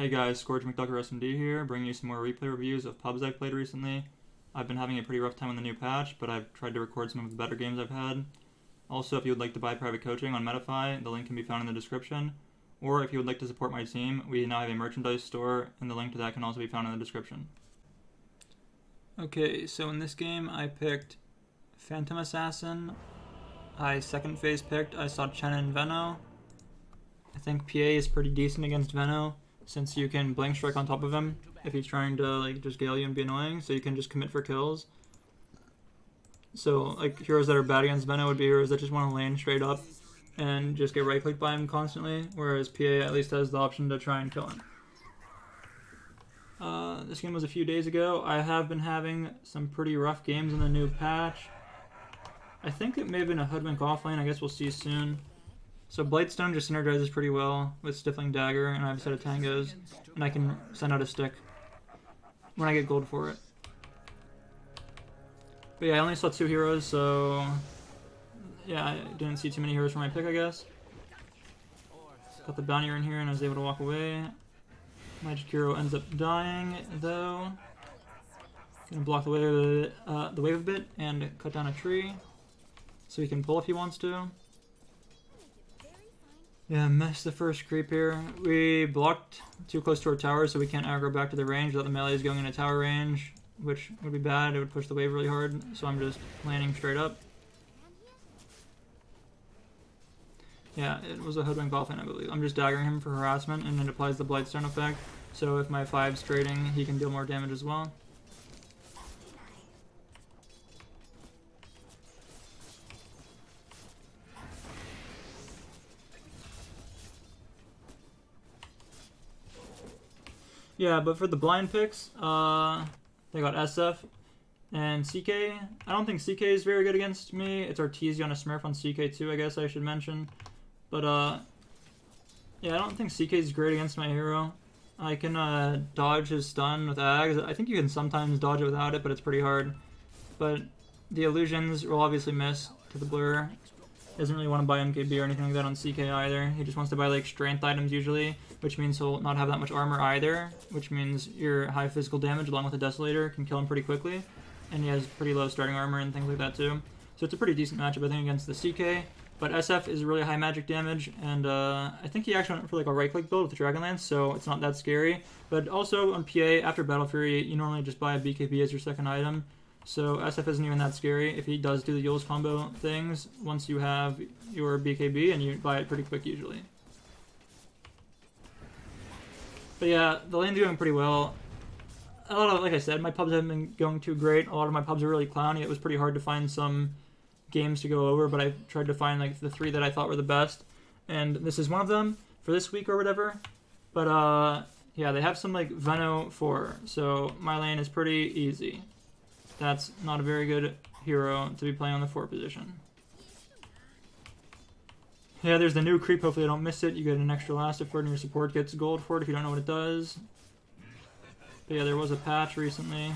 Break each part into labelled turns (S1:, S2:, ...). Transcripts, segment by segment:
S1: Hey guys, Scourge McDuck SMD here, bringing you some more replay reviews of pubs I've played recently. I've been having a pretty rough time on the new patch, but I've tried to record some of the better games I've had. Also, if you would like to buy private coaching on Metafy, the link can be found in the description. Or if you would like to support my team, we now have a merchandise store, and the link to that can also be found in the description. Okay, so in this game I picked Phantom Assassin. I second phase picked, I saw Chen and Veno. I think PA is pretty decent against Veno, since you can blank strike on top of him if he's trying to just gale you and be annoying, so you can just commit for kills. So heroes that are bad against Veno would be heroes that just want to lane straight up and just get right clicked by him constantly, whereas PA at least has the option to try and kill him. This game was a few days ago. I have been having some pretty rough games in the new patch. I think it may have been a Hoodwink offlane, I guess we'll see soon. So Blightstone just synergizes pretty well with Stifling Dagger, and I have a set of tangos, and I can send out a stick when I get gold for it. But yeah, I only saw 2 heroes, so yeah, I didn't see too many heroes for my pick, I guess. Got the bounty in here, and I was able to walk away. Magic Hero ends up dying, though. Gonna block the wave a bit and cut down a tree, so he can pull if he wants to. Yeah, missed the first creep here. We blocked too close to our tower, so we can't aggro back to the range without the melees going into tower range, which would be bad. It would push the wave really hard, so I'm just landing straight up. Yeah, it was a Hoodwink offlane, I believe. I'm just daggering him for harassment, and it applies the Blightstone effect, so if my 5's trading, he can deal more damage as well. Yeah, but for the blind picks, they got SF and CK. I don't think CK is very good against me. It's Arteezy on a Smurf on CK too, I guess I should mention. But yeah, I don't think CK is great against my hero. I can dodge his stun with Ags. I think you can sometimes dodge it without it, but it's pretty hard. But the illusions will obviously miss to the blur. Doesn't really want to buy MKB or anything like that on CK either. He just wants to buy strength items usually, which means he'll not have that much armor either, which means your high physical damage along with the Desolator can kill him pretty quickly, and he has pretty low starting armor and things like that too. So it's a pretty decent matchup I think against the CK, but SF is really high magic damage, and I think he actually went for a right click build with the Dragonlance, so it's not that scary. But also on PA, after Battle Fury, you normally just buy a BKB as your second item. So SF isn't even that scary if he does do the Yule's combo things once you have your BKB, and you buy it pretty quick usually. But yeah, the lane's going pretty well. A lot of, like I said, my pubs haven't been going too great. A lot of my pubs are really clowny. It was pretty hard to find some games to go over, but I tried to find the 3 that I thought were the best. And this is one of them for this week or whatever. But yeah, they have some Veno 4, so my lane is pretty easy. That's not a very good hero to be playing on the 4 position. Yeah, there's the new creep. Hopefully I don't miss it. You get an extra last effort and your support gets gold for it if you don't know what it does. But yeah, there was a patch recently. And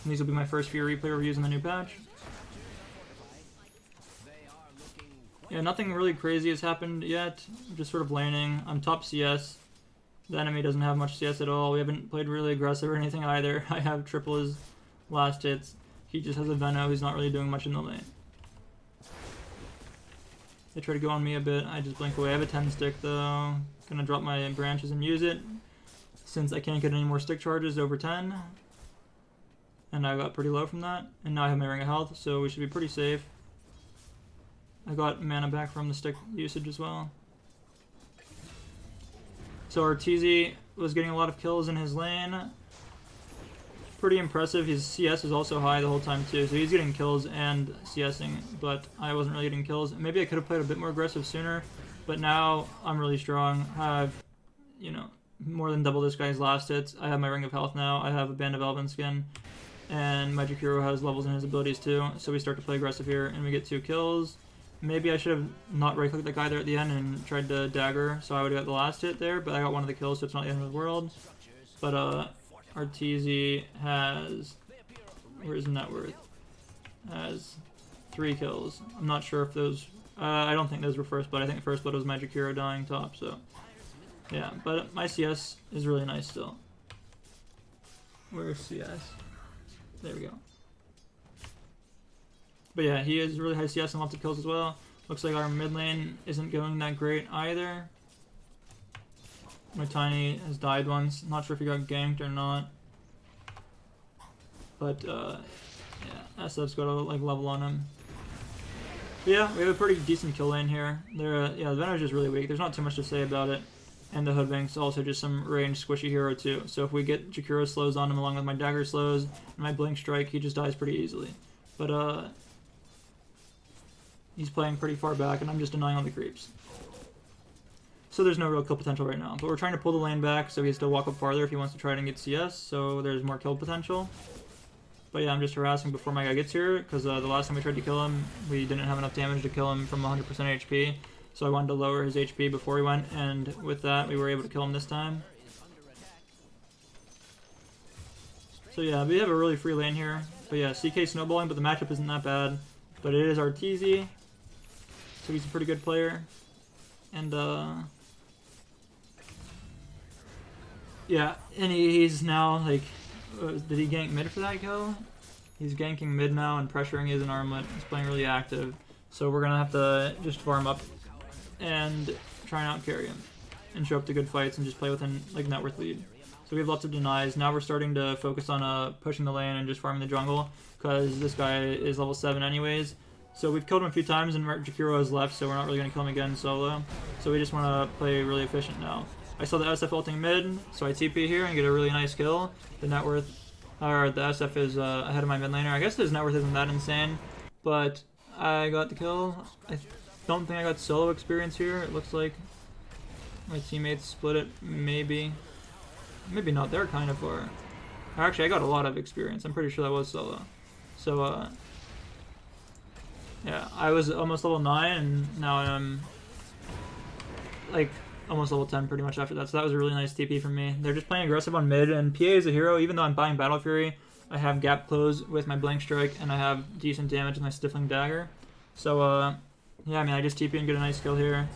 S1: these will be my first few replay reviews in the new patch. Yeah, nothing really crazy has happened yet. I'm just sort of laning. I'm top CS. The enemy doesn't have much CS at all. We haven't played really aggressive or anything either. I have triple his last hits. He just has a Veno. He's not really doing much in the lane. They try to go on me a bit. I just blink away. I have a 10 stick though. Gonna drop my branches and use it since I can't get any more stick charges over 10. And I got pretty low from that. And now I have my ring of health, so we should be pretty safe. I got mana back from the stick usage as well. So Arteezy was getting a lot of kills in his lane. Pretty impressive. His CS is also high the whole time too, so he's getting kills and CSing, but I wasn't really getting kills. Maybe I could have played a bit more aggressive sooner, but now I'm really strong. I have, more than double this guy's last hits. I have my Ring of Health now. I have a Band of Elven skin, and Magic Hero has levels in his abilities too, so we start to play aggressive here, and we get 2 kills. Maybe I should have not right-clicked that guy there at the end and tried to dagger, so I would have got the last hit there, but I got one of the kills, so it's not the end of the world. But Arteezy has, where's net worth? Has 3 kills. I'm not sure if those, I don't think those were first blood. I think first blood was Magic Hero dying top, so Yeah, but my CS is really nice still. Where's CS? There we go. But yeah, he has really high CS and lots of kills as well. Looks like our mid lane isn't going that great either. My Tiny has died once. Not sure if he got ganked or not. But yeah, SF's got a like level on him. But yeah, we have a pretty decent kill lane here. Yeah, the Venom's just really weak. There's not too much to say about it. And the Hoodwink's also just some ranged squishy hero too. So if we get Jakiro slows on him along with my dagger slows and my blink strike, he just dies pretty easily. But he's playing pretty far back and I'm just denying all the creeps. So there's no real kill potential right now. But we're trying to pull the lane back so he has to walk up farther if he wants to try and get CS. So there's more kill potential. But yeah, I'm just harassing before my guy gets here because the last time we tried to kill him, we didn't have enough damage to kill him from 100% HP. So I wanted to lower his HP before he went, and with that, we were able to kill him this time. So yeah, we have a really free lane here. But yeah, CK snowballing, but the matchup isn't that bad. But it is Arteezy, so he's a pretty good player. And yeah, and he's now like, did he gank mid for that kill? He's ganking mid now and pressuring his armlet. He's playing really active, so we're gonna have to just farm up and try and out carry him and show up to good fights and just play within like net worth lead. So we have lots of denies. Now we're starting to focus on pushing the lane and just farming the jungle because this guy is level 7 anyways. So we've killed him a few times and Jakiro has left, so we're not really going to kill him again solo. So we just want to play really efficient now. I saw the SF ulting mid, so I TP here and get a really nice kill. The net worth, or the SF is ahead of my mid laner. I guess his net worth isn't that insane, but I got the kill. I don't think I got solo experience here. It looks like my teammates split it, maybe not. They're kind of far. Actually, I got a lot of experience. I'm pretty sure that was solo. So yeah, I was almost level 9 and now I'm like almost level 10 pretty much after that. So that was a really nice TP from me. They're just playing aggressive on mid, and PA is a hero. Even though I'm buying Battle Fury, I have gap close with my Blink Strike and I have decent damage with my Stifling Dagger. So yeah, I mean, I just TP and get a nice kill here.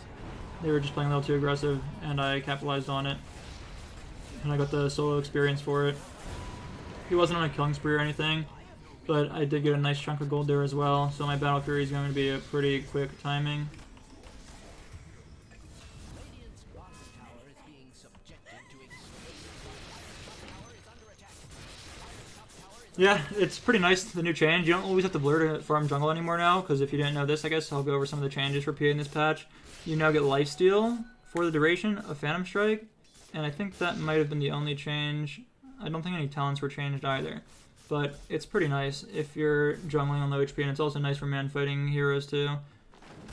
S1: They were just playing a little too aggressive, and I capitalized on it. And I got the solo experience for it. He wasn't on a killing spree or anything, but I did get a nice chunk of gold there as well. So my Battle Fury is going to be a pretty quick timing. Yeah, it's pretty nice, the new change. You don't always have to blur to farm jungle anymore now, because if you didn't know this, I guess I'll go over some of the changes for PA in this patch. You now get lifesteal for the duration of Phantom Strike, and I think that might have been the only change. I don't think any talents were changed either, but it's pretty nice if you're jungling on low HP, and it's also nice for man-fighting heroes too.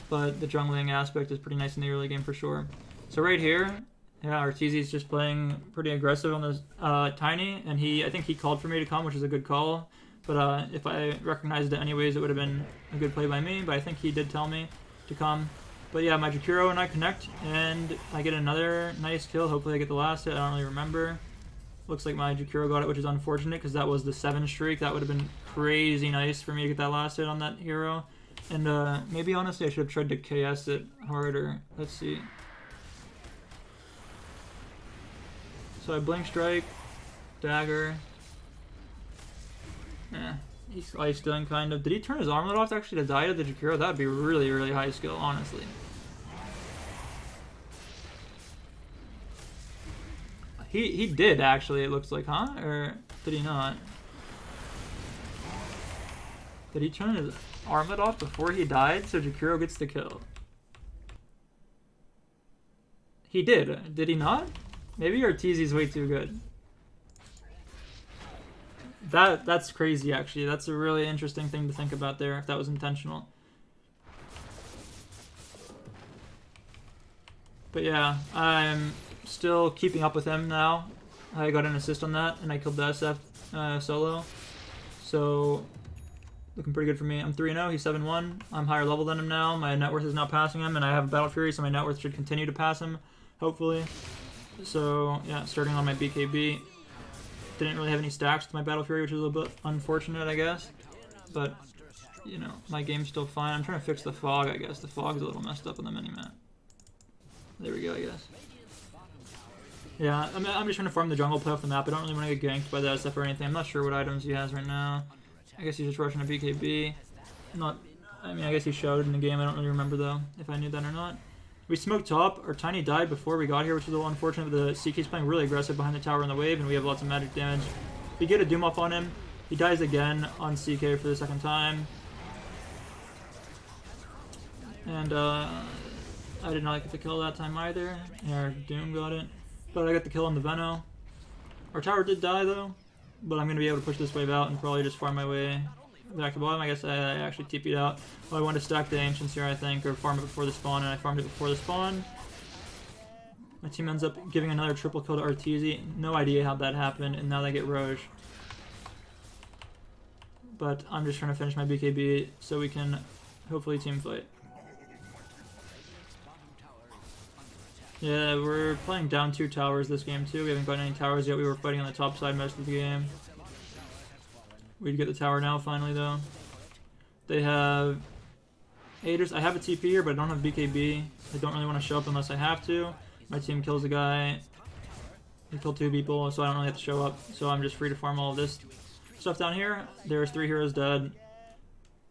S1: But the jungling aspect is pretty nice in the early game for sure. So right here, yeah, Arteezy's just playing pretty aggressive on this Tiny, and I think he called for me to come, which is a good call. But if I recognized it anyways, it would have been a good play by me, but I think he did tell me to come. But yeah, my Jakiro and I connect, and I get another nice kill. Hopefully I get the last hit, I don't really remember. Looks like my Jakiro got it, which is unfortunate, because that was the 7 streak. That would have been crazy nice for me to get that last hit on that hero. And maybe honestly I should have tried to KS it harder. Let's see. So I Blink Strike, Dagger. Yeah, he's lifestealing kind of. Did he turn his armlet off actually to die to the Jakiro? That would be really, really high skill, honestly. He did actually, it looks like, huh? Or did he not? Did he turn his armlet off before he died so Jakiro gets the kill? He did. Did he not? Maybe Arteezy's way too good. That's crazy, actually. That's a really interesting thing to think about there, if that was intentional. But yeah, I'm still keeping up with him now. I got an assist on that, and I killed the SF solo. So, looking pretty good for me. I'm 3-0, he's 7-1. I'm higher level than him now. My net worth is now passing him, and I have a Battle Fury, so my net worth should continue to pass him, hopefully. So, yeah, starting on my BKB. Didn't really have any stacks with my Battle Fury, which is a little bit unfortunate, I guess. But, you know, my game's still fine. I'm trying to fix the fog, I guess. The fog's a little messed up on the minimap. There we go, I guess. Yeah, I'm just trying to farm the jungle, play off the map. I don't really want to get ganked by the SF or anything. I'm not sure what items he has right now. I guess he's just rushing a BKB. I mean, I guess he showed in the game. I don't really remember, though, if I knew that or not. We smoked top. Our Tiny died before we got here, which is a little unfortunate. But the CK's playing really aggressive behind the tower and the wave, and we have lots of magic damage. We get a Doom off on him. He dies again on CK for the second time. And I did not get the kill that time either. Our Doom got it. But I got the kill on the Veno. Our tower did die, though. But I'm going to be able to push this wave out and probably just farm my way back to bottom. I guess I actually TP'd out. Well, I wanted to stack the Ancients here, I think, or farm it before the spawn, and I farmed it before the spawn. My team ends up giving another triple kill to Arteezy. No idea how that happened, and now they get Roche. But I'm just trying to finish my BKB so we can hopefully team fight. Yeah, we're playing down 2 towers this game too. We haven't gotten any towers yet. We were fighting on the top side most of the game. We'd get the tower now finally though. They have Aiders. I have a TP here, but I don't have BKB. I don't really want to show up unless I have to. My team kills a guy. He killed 2 people, so I don't really have to show up. So I'm just free to farm all of this stuff down here. There's 3 heroes dead.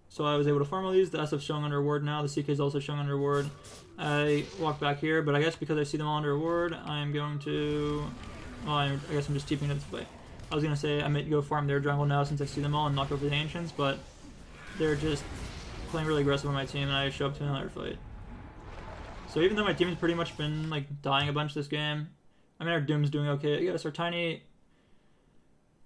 S1: So I was able to farm all these. The SF's showing under ward now. The CK is also showing under ward. I walk back here, but I guess because I see them all under ward, I'm going to... Well, I guess I'm just TPing to this fight. I was going to say I might go farm their jungle now since I see them all and knock over the Ancients, but they're just playing really aggressive on my team, and I show up to another fight. So even though my team has pretty much been like dying a bunch this game, I mean our Doom's doing okay. I guess our Tiny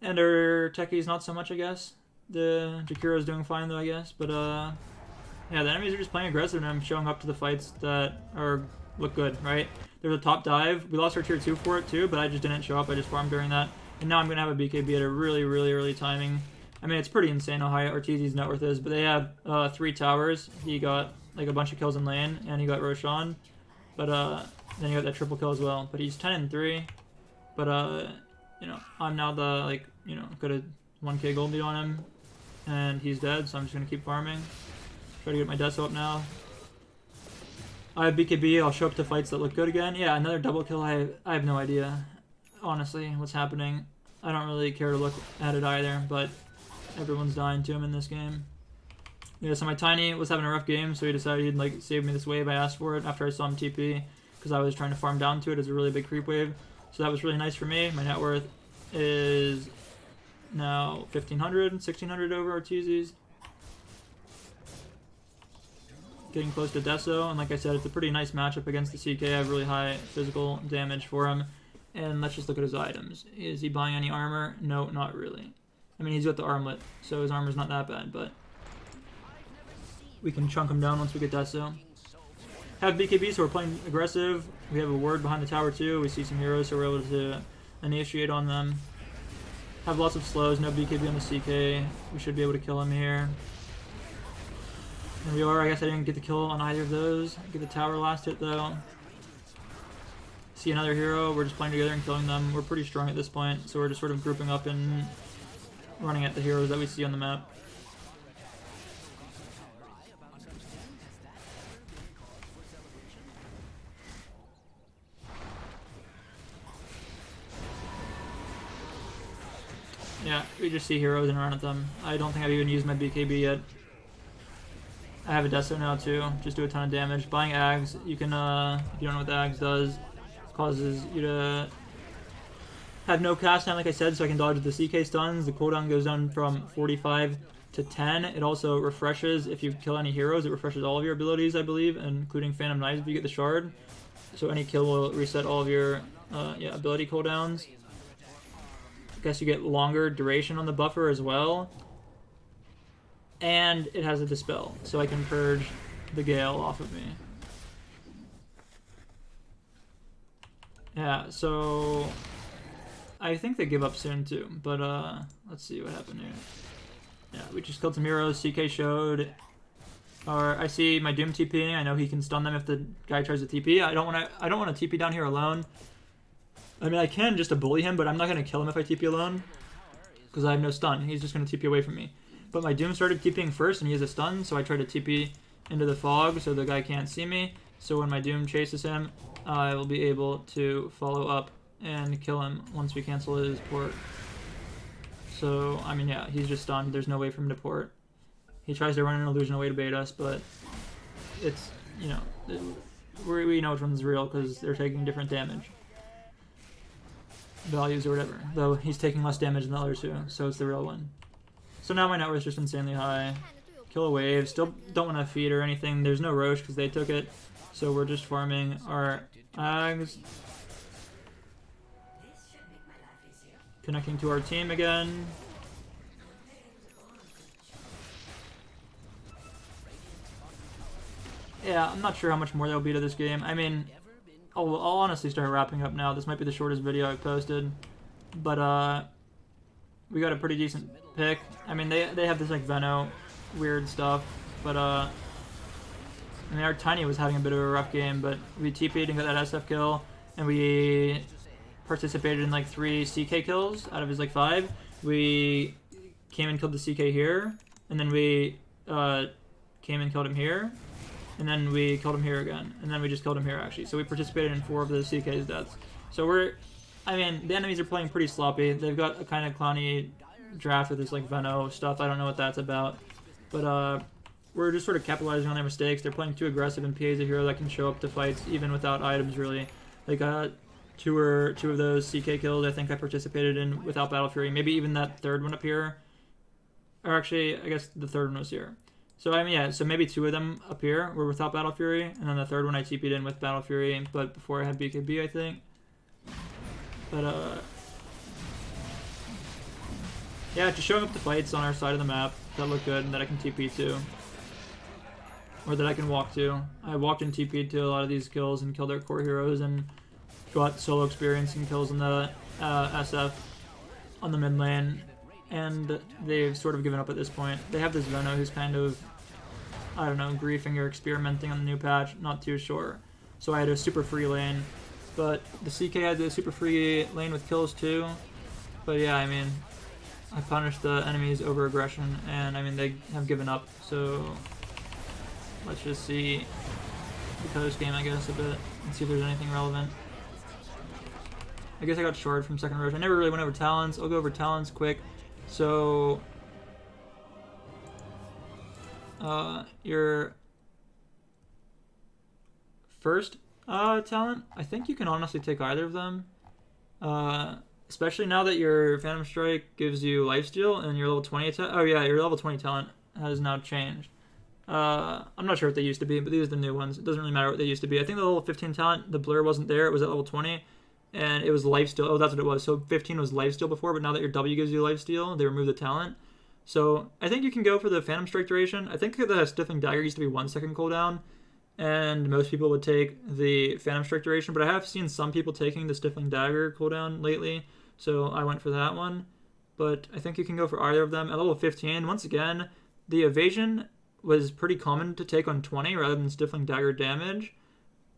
S1: and our Techie's not so much, I guess. The Jakiro's doing fine though, I guess, but yeah, the enemies are just playing aggressive, and I'm showing up to the fights that look good, right? There's a top dive. We lost our tier 2 for it too, but I just didn't show up. I just farmed during that. And now I'm going to have a BKB at a really, really early timing. I mean, it's pretty insane how high Arteezy's net worth is, but they have 3 towers. He got like a bunch of kills in lane, and he got Roshan. But then he got that triple kill as well. But he's 10-3. But, you know, I'm now the, like, you know, got a 1k gold lead on him. And he's dead, so I'm just going to keep farming. Try to get my Deso up now. I have BKB. I'll show up to fights that look good again. Yeah, another double kill. I have no idea, honestly, what's happening. I don't really care to look at it either, but everyone's dying to him in this game. Yeah, so my Tiny was having a rough game, so he decided he'd like save me this wave. I asked for it after I saw him TP, because I was trying to farm down to it as a really big creep wave. So that was really nice for me. My net worth is now 1,500, 1,600 over Arteezy's. Getting close to Deso, and like I said, it's a pretty nice matchup against the CK. I have really high physical damage for him. And let's just look at his items. Is he buying any armor? No, not really. I mean, he's got the armlet, so his armor's not that bad, but we can chunk him down once we get Deso. Have BKB, so we're playing aggressive. We have a ward behind the tower too. We see some heroes, so we're able to initiate on them. Have lots of slows, no BKB on the CK. We should be able to kill him here. There we are. I guess I didn't get the kill on either of those. Get the tower last hit though. See another hero. We're just playing together and killing them. We're pretty strong at this point, so we're just sort of grouping up and running at the heroes that we see on the map. Yeah, we just see heroes and run at them. I don't think I've even used my BKB yet. I have a Deso now too, just do a ton of damage. Buying Ags, you can, if you don't know what the Ags does, causes you to have no cast time like I said, so I can dodge the CK stuns. The cooldown goes down from 45 to 10. It also refreshes, if you kill any heroes, it refreshes all of your abilities, I believe, including Phantom Knives if you get the shard. So any kill will reset all of your ability cooldowns. I guess you get longer duration on the buffer as well. And it has a Dispel, so I can purge the Gale off of me. Yeah, so I think they give up soon too, but let's see what happened here. Yeah, we just killed some heroes. CK showed. Or I see my Doom TPing. I know he can stun them if the guy tries to TP. I don't want to TP down here alone. I mean, I can just to bully him, but I'm not going to kill him if I TP alone because I have no stun. He's just going to TP away from me. But my Doom started TPing first, and he has a stun, so I try to TP into the fog so the guy can't see me. So when my Doom chases him, I will be able to follow up and kill him once we cancel his port. So, I mean, yeah, he's just stunned. There's no way for him to port. He tries to run an illusion away to bait us, but it's, you know, we know which one's real because they're taking different damage values or whatever. Though he's taking less damage than the other two, so it's the real one. So now my net worth is just insanely high. Kill a wave. Still don't want to feed or anything. There's no Roche because they took it. So we're just farming our Ags. Connecting to our team again. Yeah, I'm not sure how much more there'll be to this game. I mean, I'll honestly start wrapping up now. This might be the shortest video I've posted. But, we got a pretty decent pick. I mean, they have this, like, Veno weird stuff. But, I mean, our Tiny was having a bit of a rough game, but we TP'd and got that SF kill. And we participated in, like, 3 CK kills out of his, like, 5. We came and killed the CK here. And then we, came and killed him here. And then we killed him here again. And then we just killed him here, actually. So we participated in 4 of the CK's deaths. So I mean, the enemies are playing pretty sloppy. They've got a kind of clowny draft with this, like, Veno stuff. I don't know what that's about. But, we're just sort of capitalizing on their mistakes. They're playing too aggressive, and PA is a hero that can show up to fights even without items, really. Like, two of those CK kills I think I participated in without Battle Fury. Maybe even that third one up here. Or actually, I guess the third one was here. So, I mean, yeah, so maybe 2 of them up here were without Battle Fury, and then the third one I TP'd in with Battle Fury, but before I had BKB, I think. But, yeah, just showing up the fights on our side of the map that look good and that I can TP to. Or that I can walk to. I walked and TP'd to a lot of these kills and killed their core heroes and got solo experience and kills in the SF on the mid lane. And they've sort of given up at this point. They have this Veno who's kind of, I don't know, griefing or experimenting on the new patch, not too sure. So I had a super free lane. But the CK had the super free lane with kills too. But yeah, I mean, I punished the enemies over aggression, and I mean, they have given up. So let's just see the post game, I guess, a bit, and see if there's anything relevant. I guess I got short from second Roche. I never really went over talents. I'll go over talents quick. So, your first talent, I think you can honestly take either of them. Especially now that your Phantom Strike gives you lifesteal and your level 20 oh yeah, your level 20 talent has now changed. I'm not sure what they used to be, but these are the new ones. It doesn't really matter what they used to be. I think the level 15 talent, the blur wasn't there. It was at level 20. And it was lifesteal. Oh, that's what it was. So 15 was lifesteal before, but now that your W gives you lifesteal, they removed the talent. So I think you can go for the Phantom Strike duration. I think the Stiffling Dagger used to be 1 second cooldown, and most people would take the Phantom Strike duration, but I have seen some people taking the Stiffling Dagger cooldown lately, so I went for that one. But I think you can go for either of them. At level 15, once again, the evasion was pretty common to take on 20 rather than Stiffling Dagger damage.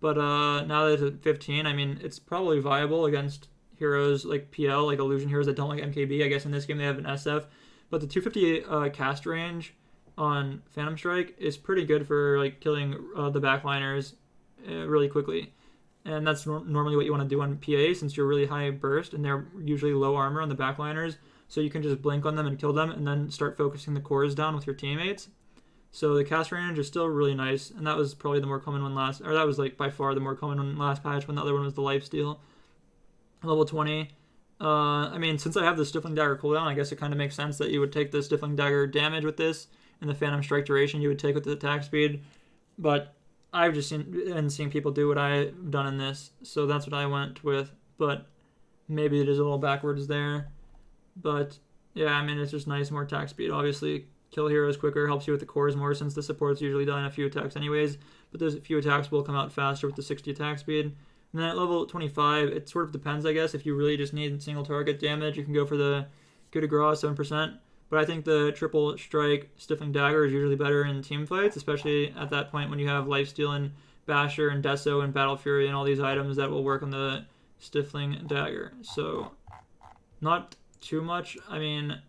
S1: But now that it's at 15, I mean, it's probably viable against heroes like PL, like illusion heroes that don't like MKB. I guess in this game they have an SF. But the 250 cast range on Phantom Strike is pretty good for like killing the backliners really quickly. And that's normally what you want to do on PA, since you're really high burst and they're usually low armor on the backliners. So you can just blink on them and kill them and then start focusing the cores down with your teammates. So the cast range is still really nice, and that was probably the more common one that was like by far the more common one last patch, when the other one was the lifesteal. Level 20. I mean, since I have the Stiffling Dagger cooldown, I guess it kind of makes sense that you would take the Stiffling Dagger damage with this, and the Phantom Strike duration you would take with the attack speed. But I've just been seeing people do what I've done in this, so that's what I went with. But maybe it is a little backwards there. But yeah, I mean, it's just nice, more attack speed, obviously. Kill heroes quicker, helps you with the cores more, since the supports usually die in a few attacks anyways, but those few attacks will come out faster with the 60 attack speed. And then at level 25, it sort of depends, I guess. If you really just need single target damage, you can go for the coup de grace, 7%. But I think the triple strike Stiffling Dagger is usually better in team fights, especially at that point when you have lifesteal and Basher and Deso and Battle Fury and all these items that will work on the Stiffling Dagger. So, not too much. I mean,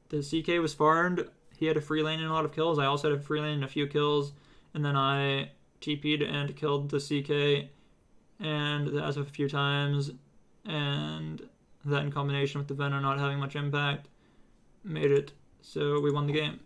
S1: the CK was farmed. He had a free lane in a lot of kills. I also had a free lane in a few kills. And then I TP'd and killed the CK and the SF a few times. and that in combination with the Venom not having much impact made it so we won the game.